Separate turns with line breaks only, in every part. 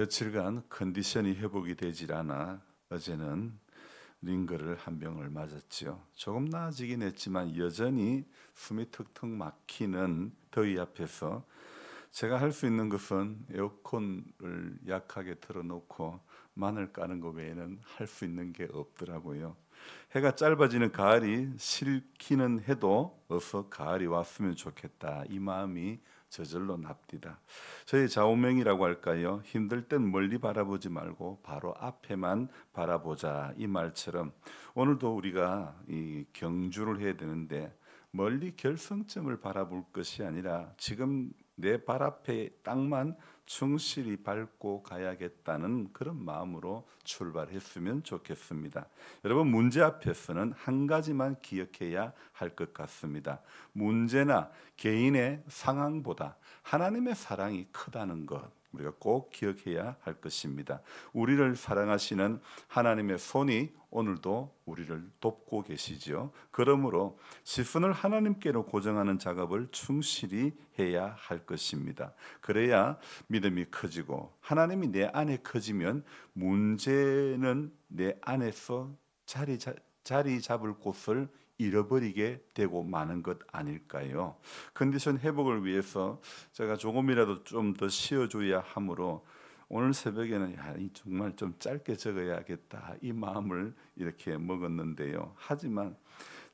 며칠간 컨디션이 회복이 되질 않아 어제는 링거를 한 병을 맞았지요. 조금 나아지긴 했지만 여전히 숨이 턱턱 막히는 더위 앞에서 제가 할 수 있는 것은 에어컨을 약하게 틀어놓고 마늘 까는 것 외에는 할 수 있는 게 없더라고요. 해가 짧아지는 가을이 싫기는 해도 어서 가을이 왔으면 좋겠다. 이 마음이 저절로 납디다. 저희 좌우명이라고 할까요? 힘들 땐 멀리 바라보지 말고 바로 앞에만 바라보자. 이 말처럼 오늘도 우리가 이 경주를 해야 되는데 멀리 결승점을 바라볼 것이 아니라 지금 내 발 앞에 땅만 충실히 밟고 가야겠다는 그런 마음으로 출발했으면 좋겠습니다. 여러분, 문제 앞에서는 한 가지만 기억해야 할 것 같습니다. 문제나 개인의 상황보다 하나님의 사랑이 크다는 것, 우리가 꼭 기억해야 할 것입니다. 우리를 사랑하시는 하나님의 손이 오늘도 우리를 돕고 계시지요. 그러므로 시선을 하나님께로 고정하는 작업을 충실히 해야 할 것입니다. 그래야 믿음이 커지고 하나님이 내 안에 커지면 문제는 내 안에서 자리 잡을 곳을 잃어버리게 되고 마는 것 아닐까요? 컨디션 회복을 위해서 제가 조금이라도 좀 더 쉬어줘야 하므로 오늘 새벽에는 정말 좀 짧게 적어야겠다 이 마음을 이렇게 먹었는데요. 하지만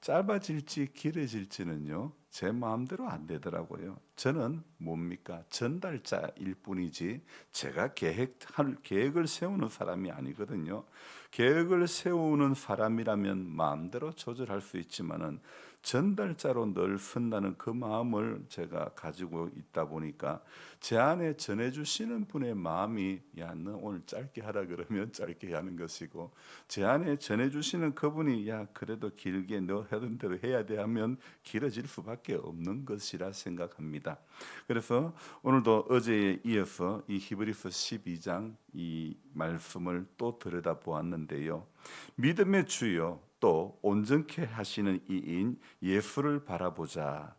짧아질지 길어질지는요 제 마음대로 안 되더라고요. 저는 뭡니까? 전달자일 뿐이지 제가 계획을 세우는 사람이 아니거든요. 계획을 세우는 사람이라면 마음대로 조절할 수 있지만은 전달자로 늘 선다는 그 마음을 제가 가지고 있다 보니까 제 안에 전해주시는 분의 마음이 야, 너 오늘 짧게 하라 그러면 짧게 하는 것이고 제 안에 전해주시는 그분이 야, 그래도 길게 너 하던 대로 해야 돼 하면 길어질 수밖에 없는 것이라 생각합니다. 그래서 오늘도 어제에 이어서 이 히브리서 12장 이 말씀을 또 들여다 보았는데요. 믿음의 주요 또 온전케 하시는 이인 예수를 바라보자.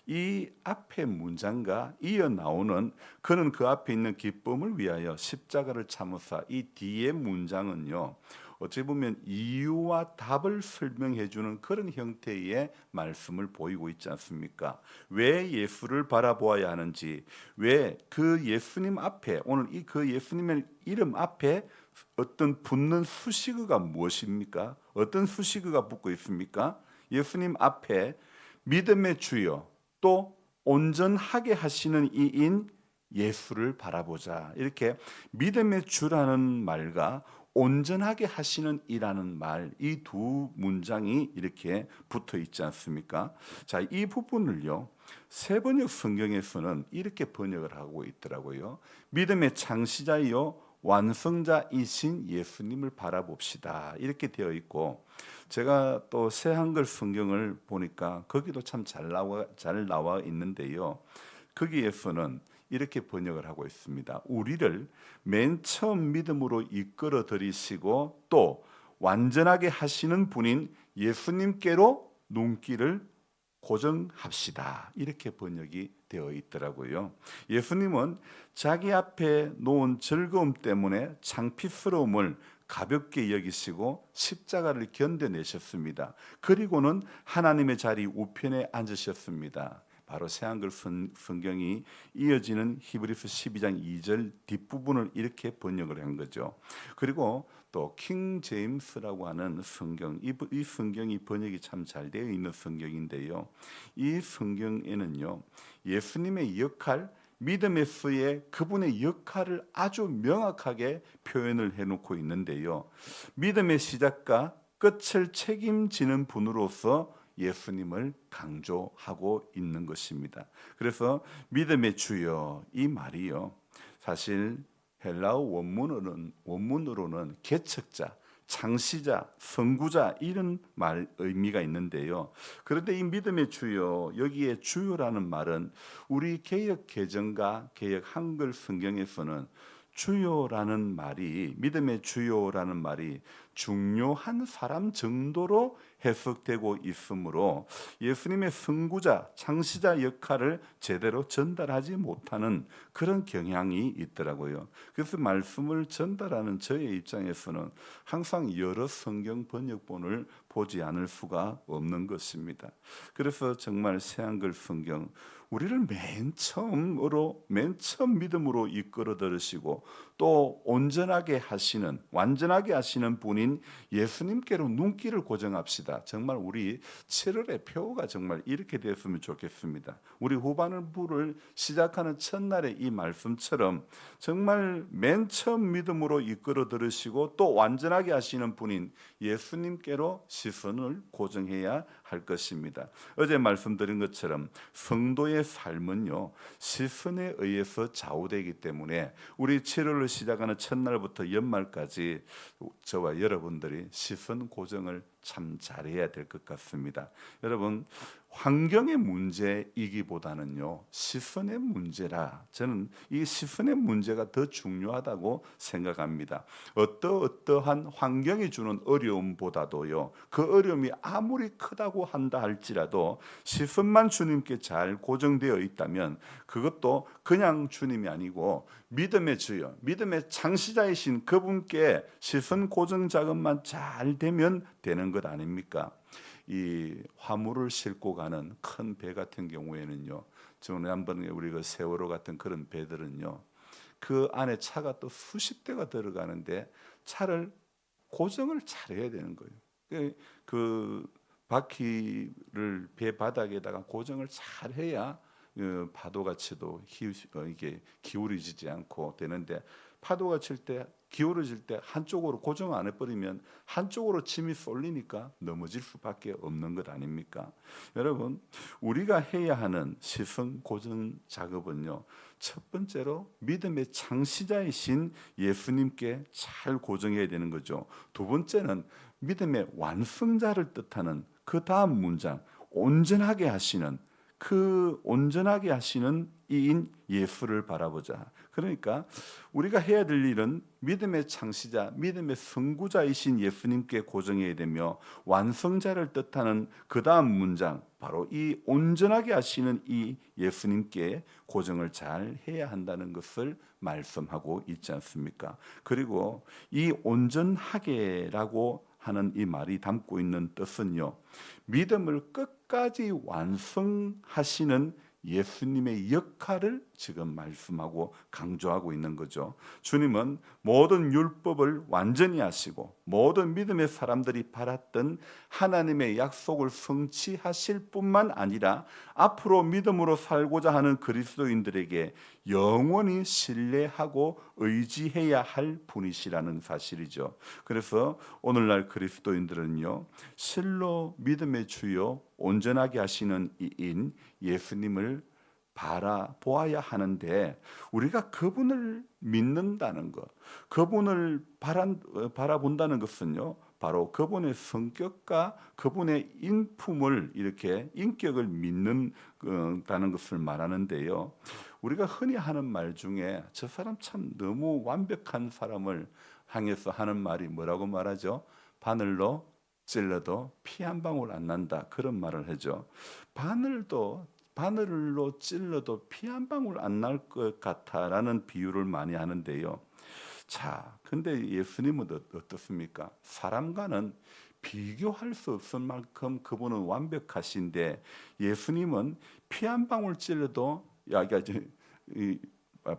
이 앞의 문장과 이어 나오는 그는 그 앞에 있는 기쁨을 위하여 십자가를 참으사 이 뒤의 문장은요. 어찌 보면 이유와 답을 설명해 주는 그런 형태의 말씀을 보이고 있지 않습니까? 왜 예수를 바라보아야 하는지, 왜 그 예수님 앞에 오늘 이 그 예수님의 이름 앞에 어떤 붙는 수식어가 무엇입니까? 어떤 수식어가 붙고 있습니까? 예수님 앞에 믿음의 주여 또 온전하게 하시는 이인 예수를 바라보자. 이렇게 믿음의 주라는 말과 온전하게 하시는 이라는 말, 이 두 문장이 이렇게 붙어 있지 않습니까? 자, 이 부분을요. 세번역 성경에서는 이렇게 번역을 하고 있더라고요. 믿음의 창시자이요 완성자이신 예수님을 바라봅시다. 이렇게 되어 있고 제가 또 새 한글 성경을 보니까 거기도 참 잘 나와 있는데요. 거기에서는 이렇게 번역을 하고 있습니다. 우리를 맨 처음 믿음으로 이끌어 들이시고 또 완전하게 하시는 분인 예수님께로 눈길을 고정합시다. 이렇게 번역이 되어 있더라고요. 예수님은 자기 앞에 놓은 즐거움 때문에 창피스러움을 가볍게 여기시고 십자가를 견뎌내셨습니다. 그리고는 하나님의 자리 우편에 앉으셨습니다. 바로 새한글 성경이 이어지는 히브리서 12장 2절 뒷부분을 이렇게 번역을 한 거죠. 그리고 또 킹 제임스라고 하는 성경, 이 성경이 번역이 참 잘 되어 있는 성경인데요. 이 성경에는요. 예수님의 역할, 믿음에서의 그분의 역할을 아주 명확하게 표현을 해놓고 있는데요. 믿음의 시작과 끝을 책임지는 분으로서 예수님을 강조하고 있는 것입니다. 그래서 믿음의 주여 이 말이요. 사실 헬라어 원문으로는 개척자, 창시자, 선구자 이런 말 의미가 있는데요. 그런데 이 믿음의 주요 여기에 주요라는 말은 우리 개역 개정과 개역 한글 성경에서는 주요라는 말이, 믿음의 주요라는 말이 중요한 사람 정도로 해석되고 있으므로 예수님의 선구자, 창시자 역할을 제대로 전달하지 못하는 그런 경향이 있더라고요. 그래서 말씀을 전달하는 저의 입장에서는 항상 여러 성경 번역본을 보지 않을 수가 없는 것입니다. 그래서 정말 새한글 성경, 우리를 맨 처음 믿음으로 이끌어 들으시고 또 온전하게 하시는, 완전하게 하시는 분인 예수님께로 눈길을 고정합시다. 정말 우리 7월의 표가 정말 이렇게 됐으면 좋겠습니다. 우리 후반부를 시작하는 첫날의 이 말씀처럼 정말 맨 처음 믿음으로 이끌어 들으시고 또 완전하게 하시는 분인 예수님께로 시선을 고정해야 할 것입니다. 어제 말씀드린 것처럼 성도의 삶은요, 시선에 의해서 좌우되기 때문에 우리 7월을 시작하는 첫날부터 연말까지 저와 여러분들이 시선 고정을 참 잘해야 될 것 같습니다. 여러분, 환경의 문제이기보다는요, 시선의 문제라, 저는 이 시선의 문제가 더 중요하다고 생각합니다. 어떠한 환경이 주는 어려움보다도요, 그 어려움이 아무리 크다고 한다 할지라도 시선만 주님께 잘 고정되어 있다면 그것도 그냥 주님이 아니고 믿음의 주여, 믿음의 창시자이신 그분께 시선 고정 작업만 잘 되면 되는 것 아닙니까? 이 화물을 싣고 가는 큰 배 같은 경우에는요, 지난번에 우리 그 세월호 같은 그런 배들은요, 그 안에 차가 또 수십 대가 들어가는데 차를 고정을 잘 해야 되는 거예요. 그 바퀴를 배 바닥에다가 고정을 잘 해야 파도가 치도 이게 기울어지지 않고 되는데, 파도가 칠 때 기울어질 때 한쪽으로 고정 안 해버리면 한쪽으로 침이 쏠리니까 넘어질 수밖에 없는 것 아닙니까? 여러분, 우리가 해야 하는 시선 고정 작업은요, 첫 번째로 믿음의 창시자이신 예수님께 잘 고정해야 되는 거죠. 두 번째는 믿음의 완성자를 뜻하는 그 다음 문장, 온전하게 하시는, 그 온전하게 하시는 이인 예수를 바라보자. 그러니까 우리가 해야 될 일은 믿음의 창시자, 믿음의 선구자이신 예수님께 고정해야 되며, 완성자를 뜻하는 그 다음 문장, 바로 이 온전하게 하시는 이 예수님께 고정을 잘 해야 한다는 것을 말씀하고 있지 않습니까? 그리고 이 온전하게라고 하는 이 말이 담고 있는 뜻은요, 믿음을 끝까지 완성하시는 예수님의 역할을 지금 말씀하고 강조하고 있는 거죠. 주님은 모든 율법을 완전히 하시고 모든 믿음의 사람들이 바랐던 하나님의 약속을 성취하실 뿐만 아니라 앞으로 믿음으로 살고자 하는 그리스도인들에게 영원히 신뢰하고 의지해야 할 분이시라는 사실이죠. 그래서 오늘날 그리스도인들은요, 실로 믿음의 주요 온전하게 하시는 이인 예수님을 바라보아야 하는데, 우리가 그분을 믿는다는 것, 그분을 바라본다는 것은요, 바로 그분의 성격과 그분의 인품을, 이렇게 인격을 믿는다는 것을 말하는데요. 우리가 흔히 하는 말 중에 저 사람 참 너무 완벽한 사람을 향해서 하는 말이 뭐라고 말하죠? 바늘로 찔러도 피 한 방울 안 난다, 그런 말을 하죠. 바늘로 찔러도 피 한 방울 안 날 것 같아라는 비유를 많이 하는데요. 자, 근데 예수님은 어떻습니까? 사람과는 비교할 수 없을 만큼 그분은 완벽하신데, 예수님은 피 한 방울 찔러도, 이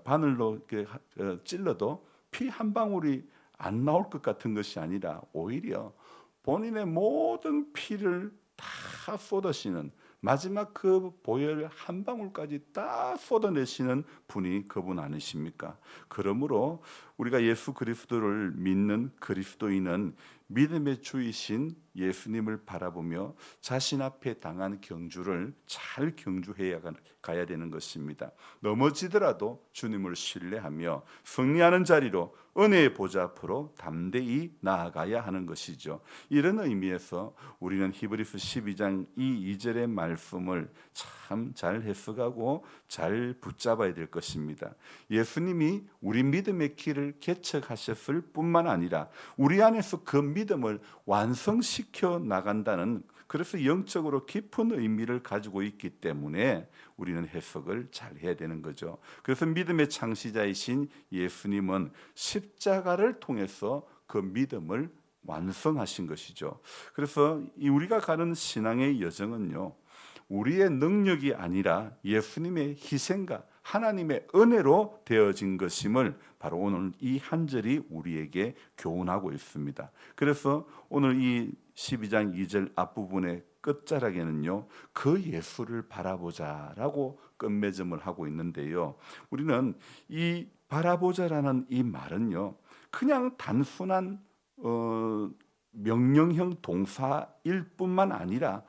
바늘로 찔러도 피 한 방울이 안 나올 것 같은 것이 아니라 오히려 본인의 모든 피를 다 쏟으시는, 마지막 그 보혈 한 방울까지 다 쏟아내시는 분이 그분 아니십니까? 그러므로 우리가 예수 그리스도를 믿는 그리스도인은 믿음의 주이신 예수님을 바라보며 자신 앞에 당한 경주를 잘 경주해야 가야 되는 것입니다. 넘어지더라도 주님을 신뢰하며 승리하는 자리로 은혜의 보좌 앞으로 담대히 나아가야 하는 것이죠. 이런 의미에서 우리는 히브리서 12장 이 2절의 말씀을 참 잘 해석하고 잘 붙잡아야 될 것입니다. 예수님이 우리 믿음의 길을 개척하셨을 뿐만 아니라 우리 안에서 그 믿음을 완성시켜 나간다는, 그래서 영적으로 깊은 의미를 가지고 있기 때문에 우리는 해석을 잘 해야 되는 거죠. 그래서 믿음의 창시자이신 예수님은 십자가를 통해서 그 믿음을 완성하신 것이죠. 그래서 우리가 가는 신앙의 여정은요, 우리의 능력이 아니라 예수님의 희생과 하나님의 은혜로 되어진 것임을 바로 오늘 이 한 절이 우리에게 교훈하고 있습니다. 그래서 오늘 이 12장 2절 앞부분의 끝자락에는요, 그 예수를 바라보자라고 끝맺음을 하고 있는데요, 우리는 이 바라보자라는 이 말은요, 그냥 단순한 명령형 동사일 뿐만 아니라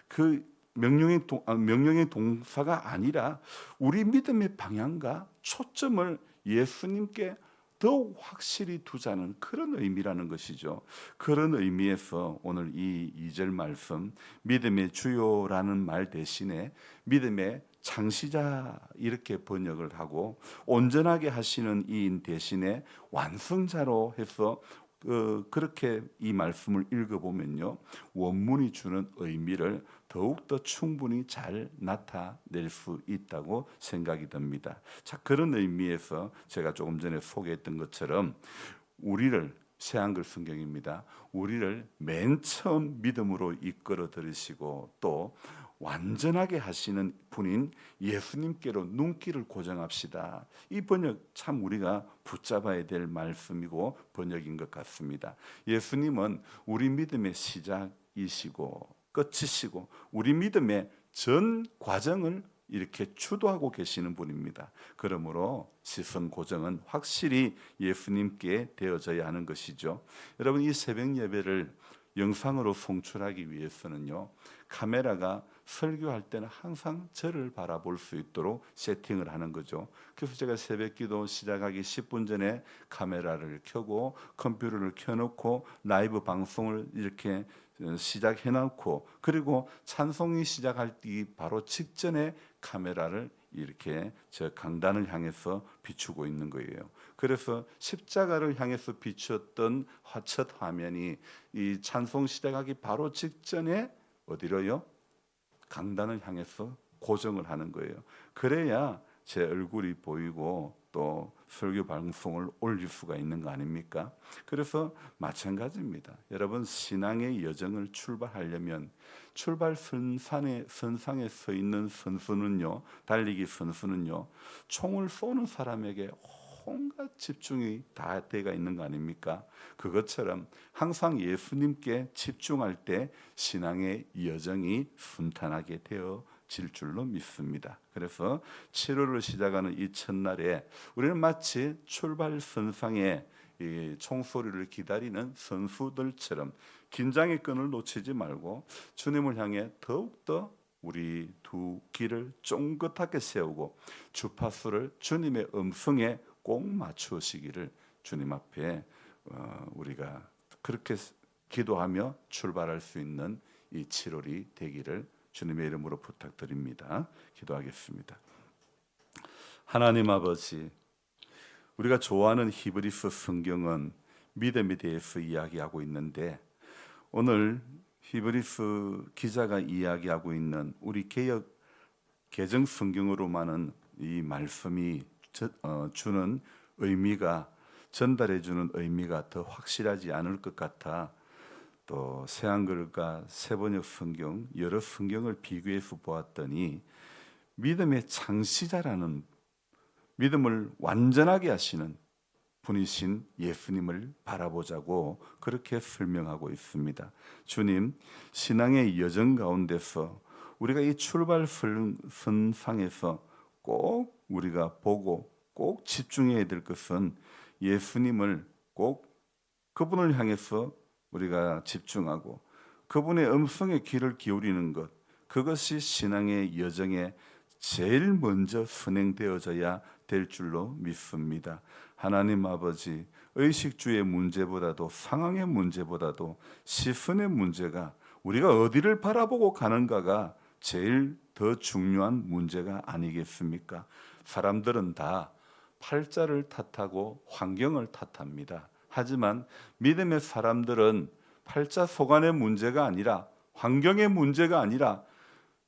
그 명령의 동사가 아니라 우리 믿음의 방향과 초점을 예수님께 더욱 확실히 두자는 그런 의미라는 것이죠. 그런 의미에서 오늘 이 2절 말씀, 믿음의 주요라는 말 대신에 믿음의 창시자 이렇게 번역을 하고, 온전하게 하시는 이인 대신에 완성자로 해서 그렇게 이 말씀을 읽어보면요, 원문이 주는 의미를 더욱더 충분히 잘 나타낼 수 있다고 생각이 듭니다. 자, 그런 의미에서 제가 조금 전에 소개했던 것처럼 우리를, 새한글 성경입니다, 우리를 맨 처음 믿음으로 이끌어 들으시고 또 완전하게 하시는 분인 예수님께로 눈길을 고정합시다. 이 번역 참 우리가 붙잡아야 될 말씀이고 번역인 것 같습니다. 예수님은 우리 믿음의 시작이시고 끝이시고 우리 믿음의 전 과정을 이렇게 주도하고 계시는 분입니다. 그러므로 시선 고정은 확실히 예수님께 되어져야 하는 것이죠. 여러분, 이 새벽 예배를 영상으로 송출하기 위해서는요, 카메라가 설교할 때는 항상 저를 바라볼 수 있도록 세팅을 하는 거죠. 그래서 제가 새벽기도 시작하기 10분 전에 카메라를 켜고 컴퓨터를 켜놓고 라이브 방송을 이렇게 시작해놓고, 그리고 찬송이 시작할 때 바로 직전에 카메라를 이렇게 저 강단을 향해서 비추고 있는 거예요. 그래서 십자가를 향해서 비추었던 첫 화면이 이 찬송 시작하기 바로 직전에 어디로요? 강단을 향해서 고정을 하는 거예요. 그래야 제 얼굴이 보이고 또 설교 방송을 올릴 수가 있는 거 아닙니까? 그래서 마찬가지입니다. 여러분, 신앙의 여정을 출발하려면 출발 선상에 서 있는 선수는요, 달리기 선수는요, 총을 쏘는 사람에게 온갖 집중이 다 돼가 있는 거 아닙니까? 그것처럼 항상 예수님께 집중할 때 신앙의 여정이 순탄하게 되어질 줄로 믿습니다. 그래서 7월을 시작하는 이 첫날에 우리는 마치 출발 선상에 이 총소리를 기다리는 선수들처럼 긴장의 끈을 놓치지 말고 주님을 향해 더욱더 우리 두 귀를 쫑긋하게 세우고 주파수를 주님의 음성에 꼭 맞추시기를 주님 앞에 우리가 그렇게 기도하며 출발할 수 있는 이 7월이 되기를 주님의 이름으로 부탁드립니다. 기도하겠습니다. 하나님 아버지, 우리가 좋아하는 히브리서 성경은 믿음에 대해서 이야기하고 있는데, 오늘 히브리서 기자가 이야기하고 있는 우리 개역 개정 성경으로만은 이 말씀이 주는 의미가, 전달해 주는 의미가 더 확실하지 않을 것 같아 또 새한글과 새번역 성경 여러 성경을 비교해서 보았더니 믿음의 창시자라는, 믿음을 완전하게 하시는 분이신 예수님을 바라보자고 그렇게 설명하고 있습니다. 주님, 신앙의 여정 가운데서 우리가 이 출발 선상에서 꼭 우리가 보고 꼭 집중해야 될 것은 예수님을 꼭 그분을 향해서 우리가 집중하고 그분의 음성에 귀를 기울이는 것, 그것이 신앙의 여정에 제일 먼저 선행되어져야 될 줄로 믿습니다. 하나님 아버지, 의식주의 문제보다도, 상황의 문제보다도 시선의 문제가, 우리가 어디를 바라보고 가는가가 제일 더 중요한 문제가 아니겠습니까? 사람들은 다 팔자를 탓하고 환경을 탓합니다. 하지만 믿음의 사람들은 팔자 속안의 문제가 아니라, 환경의 문제가 아니라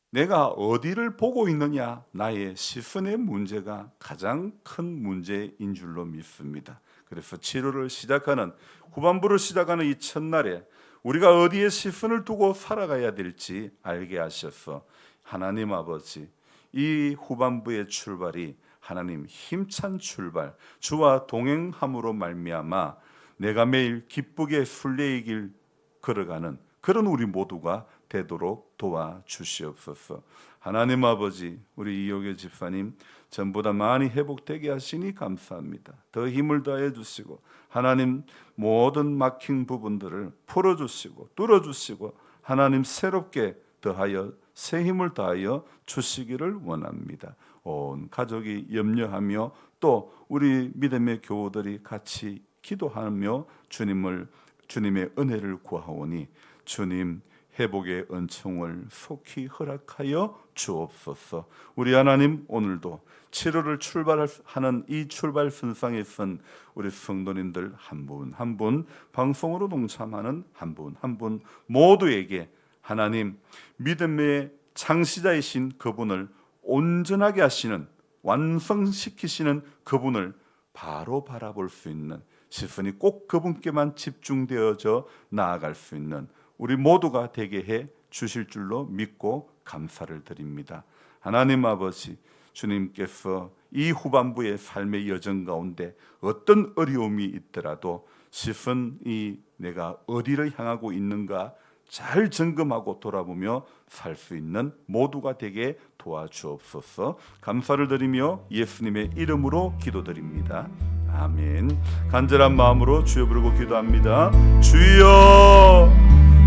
내가 어디를 보고 있느냐, 나의 시선의 문제가 가장 큰 문제인 줄로 믿습니다. 그래서 치료를 시작하는, 후반부를 시작하는 이 첫날에 우리가 어디에 시선을 두고 살아가야 될지 알게 하셔서, 하나님 아버지, 이 후반부의 출발이 하나님 힘찬 출발, 주와 동행함으로 말미암아 내가 매일 기쁘게 순례의 길 걸어가는 그런 우리 모두가 되도록 도와주시옵소서. 하나님 아버지, 우리 이효계 집사님 전보다 많이 회복되게 하시니 감사합니다. 더 힘을 더해 주시고, 하나님 모든 막힌 부분들을 풀어주시고 뚫어주시고, 하나님 새롭게 더하여 새 힘을 더하여 주시기를 원합니다. 온 가족이 염려하며 또 우리 믿음의 교우들이 같이 기도하며 주님의 은혜를 구하오니, 주님 회복의 은총을 속히 허락하여 주옵소서. 우리 하나님, 오늘도 치료를 출발하는 이 출발선상에 선 우리 성도님들 한 분 한 분, 방송으로 동참하는 한 분 한 분 모두에게 하나님 믿음의 창시자이신 그분을 온전하게 하시는, 완성시키시는 그분을 바로 바라볼 수 있는, 시선이 꼭 그분께만 집중되어져 나아갈 수 있는 우리 모두가 되게 해 주실 줄로 믿고 감사를 드립니다. 하나님 아버지, 주님께서 이 후반부의 삶의 여정 가운데 어떤 어려움이 있더라도 시선이 내가 어디를 향하고 있는가 잘 점검하고 돌아보며 살 수 있는 모두가 되게 도와주옵소서. 감사를 드리며 예수님의 이름으로 기도드립니다. 아멘. 간절한 마음으로 주여 부르고 기도합니다. 주여,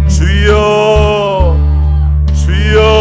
주여, 주여.